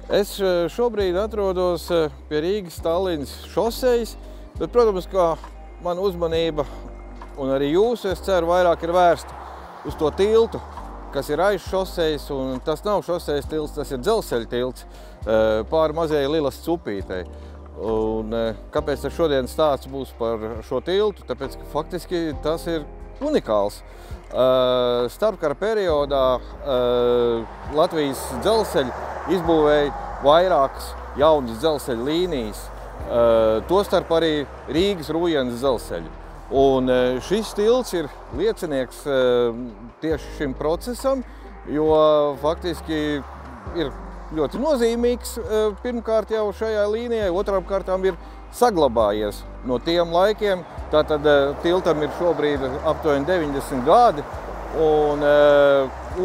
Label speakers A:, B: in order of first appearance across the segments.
A: Es šobrīd atrodos pie Rīgas-Tallinas šosejas, bet, protams, kā mana uzmanība un arī jūsu, es ceru, vairāk ir vērsta uz to tiltu, kas ir aiz šosejas, un tas nav šosejas tilts, tas ir dzelzceļa tilts pāri mazajai Lilas upītei. Un kāpēc tas šodien stāsts būs par šo tiltu? Tāpēc, ka faktiski tas ir unikāls. Starpkara periodā Latvijas dzelzceļi izbūvēja vairākas jaunas dzelzceļa līnijas, tostarp arī Rīgas Rūjienas dzelzceļu. Un šis tilts ir liecinieks tieši šim procesam, jo faktiski ir ļoti nozīmīgs pirmkārt jau šajā līnijai, otrām kārtām ir saglabājies no tiem laikiem. Tātad tiltam ir šobrīd aptuveni 90 gadi, un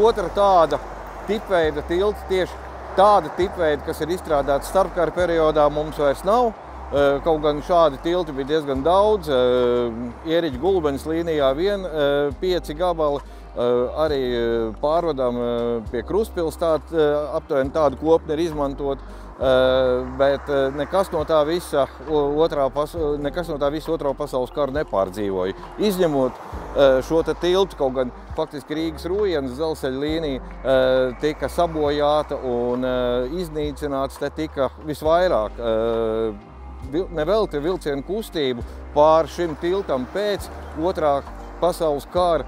A: otra tāda tipveida tilts, tieši tāda tipveida, kas ir izstrādāta starpkara periodā, mums vairs nav. Kaut gan šādi tilti bija diezgan daudz, Ieriģa Gulbenes līnijā 5 gabali, arī pārvadām pie Krustpils aptuveni tādu kopni ir izmantot, bet nekas no tā visa otrā pasaules kara nepārdzīvoja. Izņemot šo tiltu, kaut gan faktiski Rīgas Rūjienas dzelzceļa līnija tika sabojāta un iznīcināts te tika visvairāk. Nevelti vilcienu kustību pār šim tiltam pēc otrā pasaules kara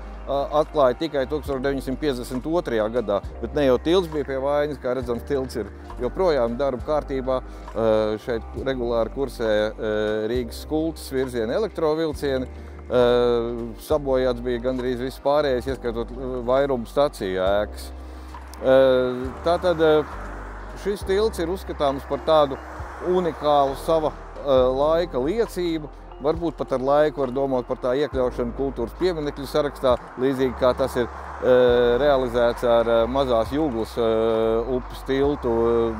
A: atklāja tikai 1952. Gadā, bet ne jau tilts bija pie vainas, kā redzams, tilts ir joprojām darba kārtībā. Šeit regulāri kursē Rīgas Skultas virziena elektrovilcieni. Sabojāts bija gandrīz viss pārējais, ieskaitot vairumu staciju ēkas. Tātad šis tilts ir uzskatāms par tādu unikālu sava laika liecību. Varbūt pat ar laiku var domāt par tā iekļaušanu kultūras pieminekļu sarakstā, līdzīgi kā tas ir realizēts ar Mazās Jūglas upes tiltu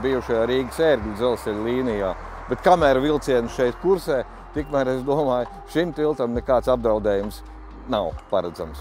A: bijušajā Rīgas Ērgļu dzelzceļa līnijā. Bet kamēr vilcieni šeit kursē, tikmēr es domāju, šim tiltam nekāds apdraudējums nav paredzams.